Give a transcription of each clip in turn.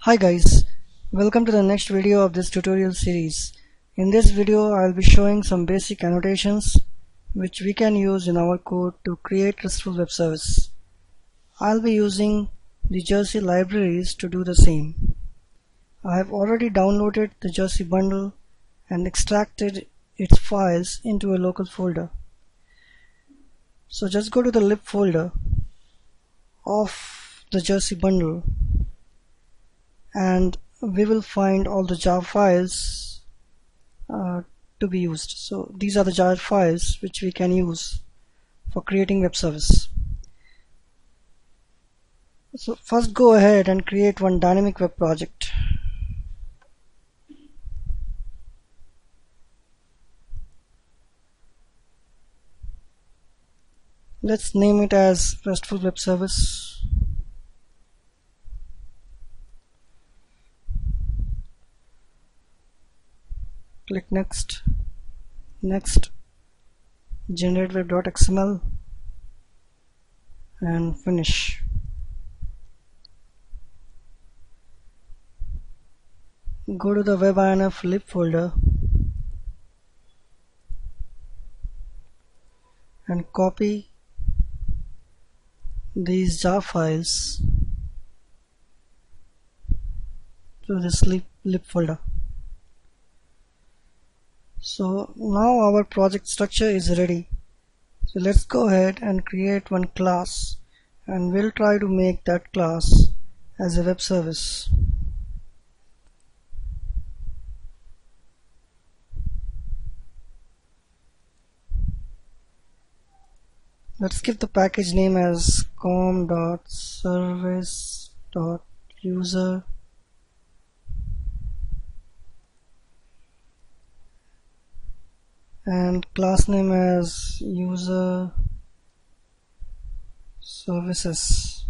Hi guys, welcome to the next video of this tutorial series. In this video I'll be showing some basic annotations which we can use in our code to create RESTful web service. I'll be using the Jersey libraries to do the same. I have already downloaded the Jersey bundle and extracted its files into a local folder. So just go to the lib folder of the Jersey bundle and we will find all the jar files to be used. So these are the jar files which we can use for creating web service. So first go ahead and create one dynamic web project. Let's name it as RESTful web service. Click next, generate web.xml and finish. Go to the web.inf lib folder and copy these jar files to this lib folder. So now our project structure is ready. So let's go ahead and create one class and we'll try to make that class as a web service. Let's give the package name as com.service.user and class name as user services.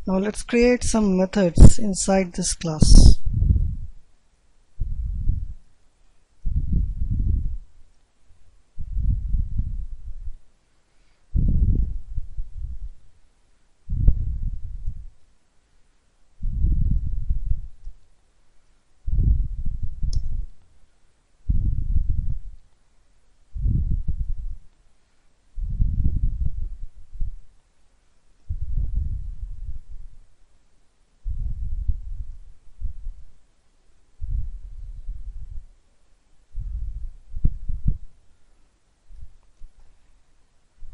Now let's create some methods inside this class.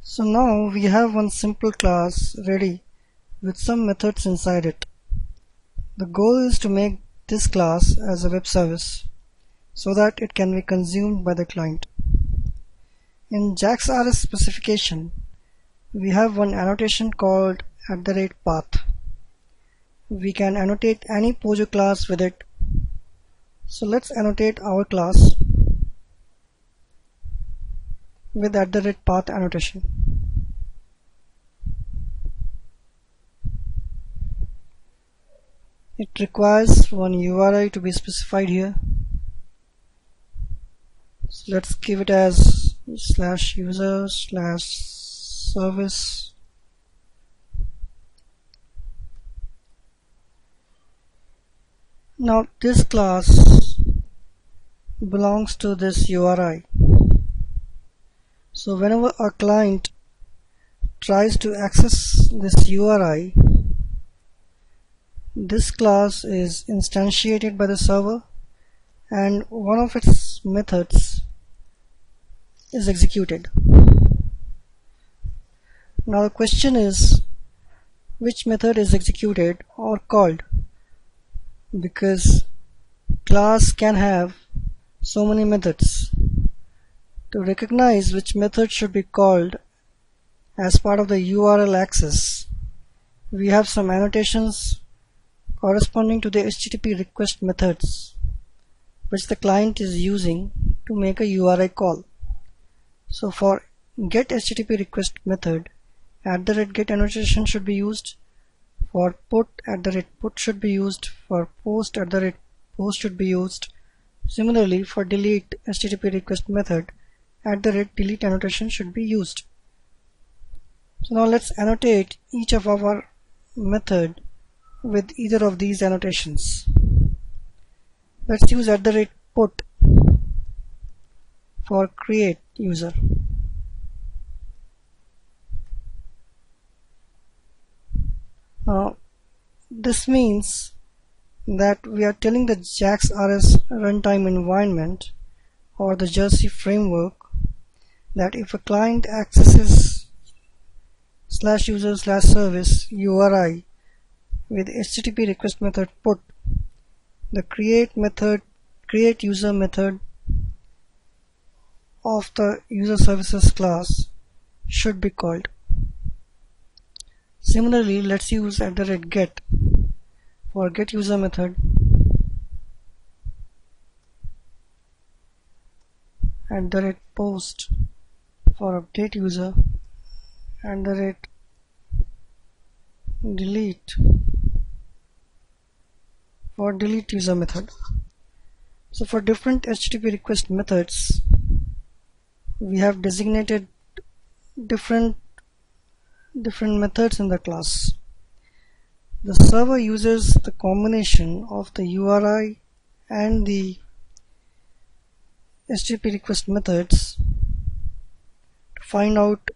So now we have one simple class ready with some methods inside it. The goal is to make this class as a web service so that it can be consumed by the client. In JAX-RS specification, we have one annotation called @path. We can annotate any Pojo class with it. So let's annotate our class with @path annotation. It requires one URI to be specified here. So let's give it as /user/service. Now this class belongs to this URI. So whenever a client tries to access this URI, this class is instantiated by the server and one of its methods is executed. Now the question is, which method is executed or called? Because class can have so many methods. To recognize which method should be called as part of the URL access, we have some annotations corresponding to the HTTP request methods which the client is using to make a URI call. So for get HTTP request method, @get annotation should be used. For put, @put should be used. For post, @post should be used. Similarly, for delete HTTP request method, @delete annotation should be used. So now let's annotate each of our method with either of these annotations. Let's use @put for create user. Now this means that we are telling the JAX-RS runtime environment or the Jersey framework that if a client accesses /user/service URI with HTTP request method put, the create user method of the user services class should be called. Similarly, let's use @get for get user method, @post for update user, @delete for delete user method. So for different HTTP request methods, we have designated different methods in the class. The server uses the combination of the URI and the HTTP request methods to find out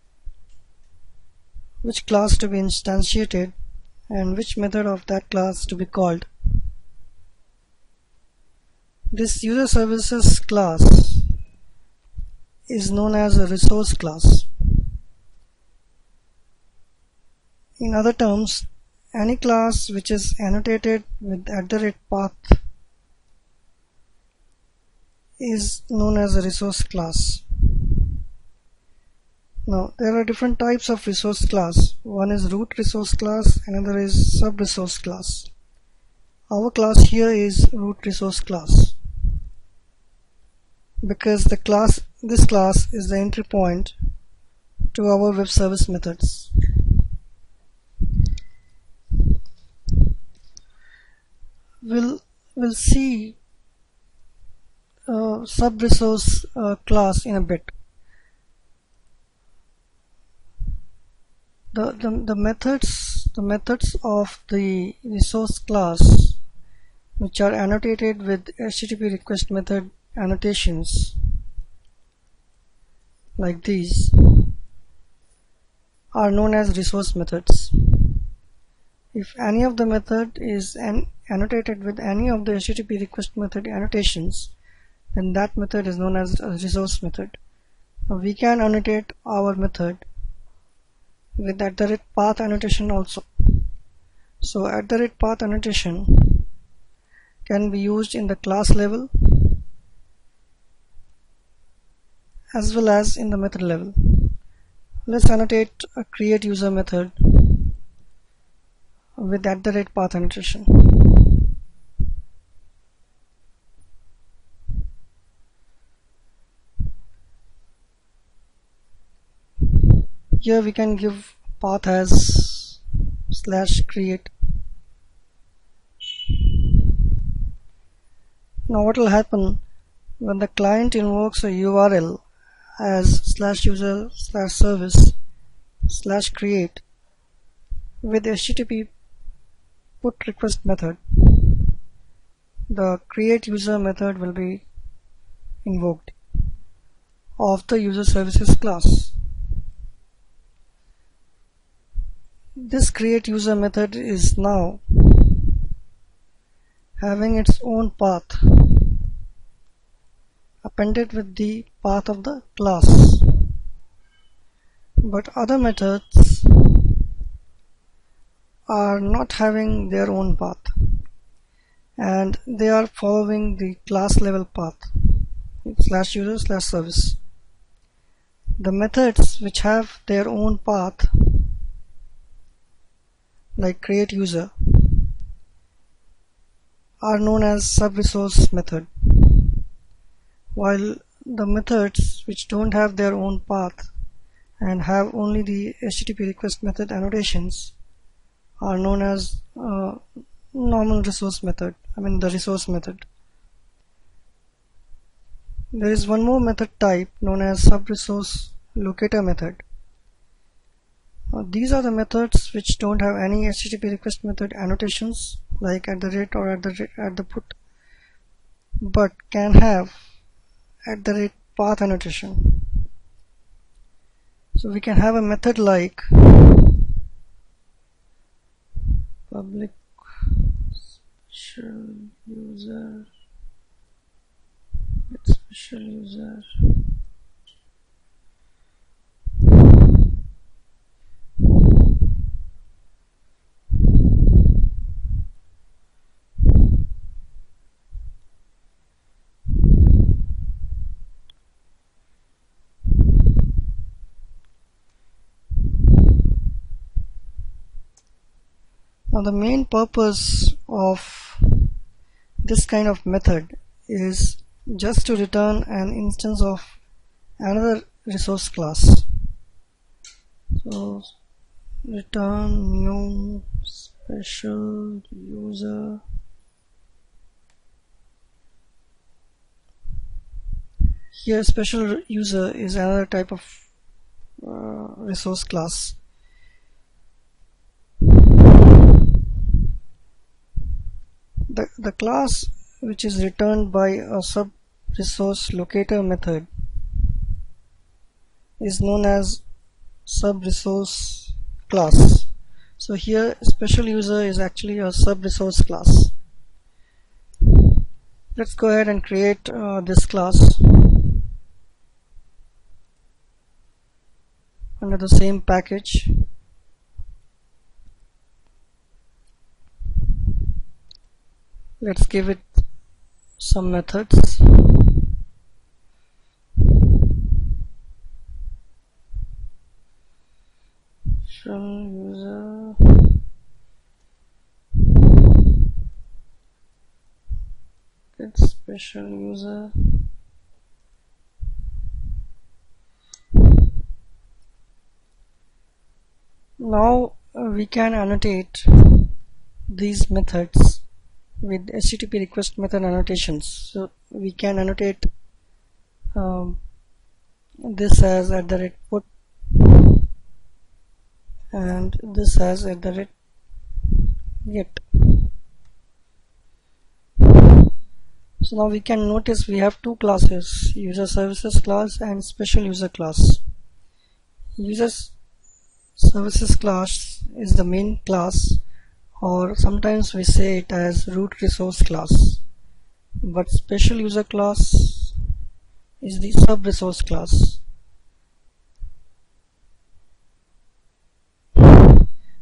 which class to be instantiated and which method of that class to be called. This user services class is known as a resource class. In other terms, any class which is annotated with @path is known as a resource class. Now there are different types of resource class. One is root resource class, another is sub resource class. Our class here is root resource class because this class is the entry point to our web service methods. We'll see sub resource class in a bit. The methods of the resource class which are annotated with HTTP request method annotations like these are known as resource methods. If any of the method is annotated with any of the HTTP request method annotations, then that method is known as a resource method. Now we can annotate our method with @path annotation also. So @path annotation can be used in the class level as well as in the method level. Let's annotate a create user method with @path annotation. Here we can give path as /create. Now what will happen when the client invokes a URL as /user/service/create with HTTP put request method? The create user method will be invoked of the user services class. This create user method is now having its own path appended with the path of the class, but other methods are not having their own path and they are following the class level path /user/service. The methods which have their own path like create user are known as sub resource method, while the methods which don't have their own path and have only the HTTP request method annotations are known as normal resource method, the resource method. There is one more method type known as sub-resource locator method. These are the methods which don't have any HTTP request method annotations like at the rate or at the put, but can have at the rate path annotation. So we can have a method like public special user get special user. Now the main purpose of this kind of method is just to return an instance of another resource class. So return new special user. Here special user is another type of resource class. The class which is returned by a sub-resource locator method is known as sub-resource class. So here special user is actually a sub-resource class. Let's go ahead and create this class under the same package. Let's give it some methods. User get special user. Now we can annotate these methods with HTTP request method annotations. So we can annotate this as @put and this as @get. So now we can notice we have two classes, user services class and special user class. User services class is the main class, or sometimes we say it as root resource class, but special user class is the sub resource class.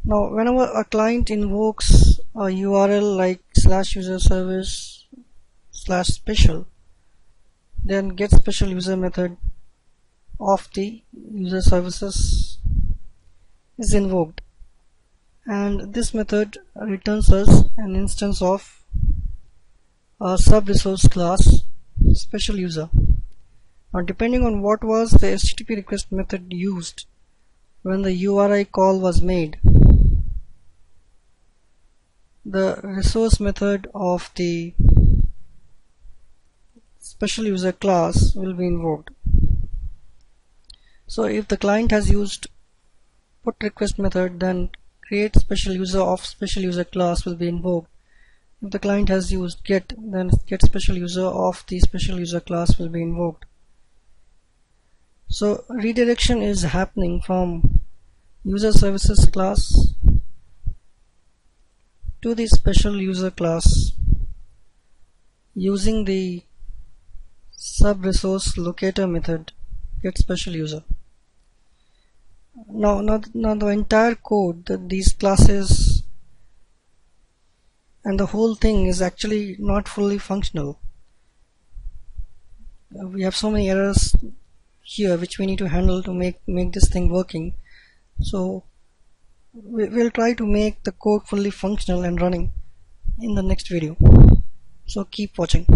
Now whenever a client invokes a URL like /user_service/special, then get special user method of the user services is invoked, and this method returns us an instance of a sub-resource class special user. Now depending on what was the HTTP request method used when the URI call was made, the resource method of the special user class will be invoked. So if the client has used put request method, then create special user of special user class will be invoked. If the client has used get, then get special user of the special user class will be invoked. So redirection is happening from user services class to the special user class using the sub-resource locator method get special user. Now the entire code, these classes and the whole thing is actually not fully functional. We have so many errors here which we need to handle to make this thing working. So we'll try to make the code fully functional and running in the next video. So keep watching.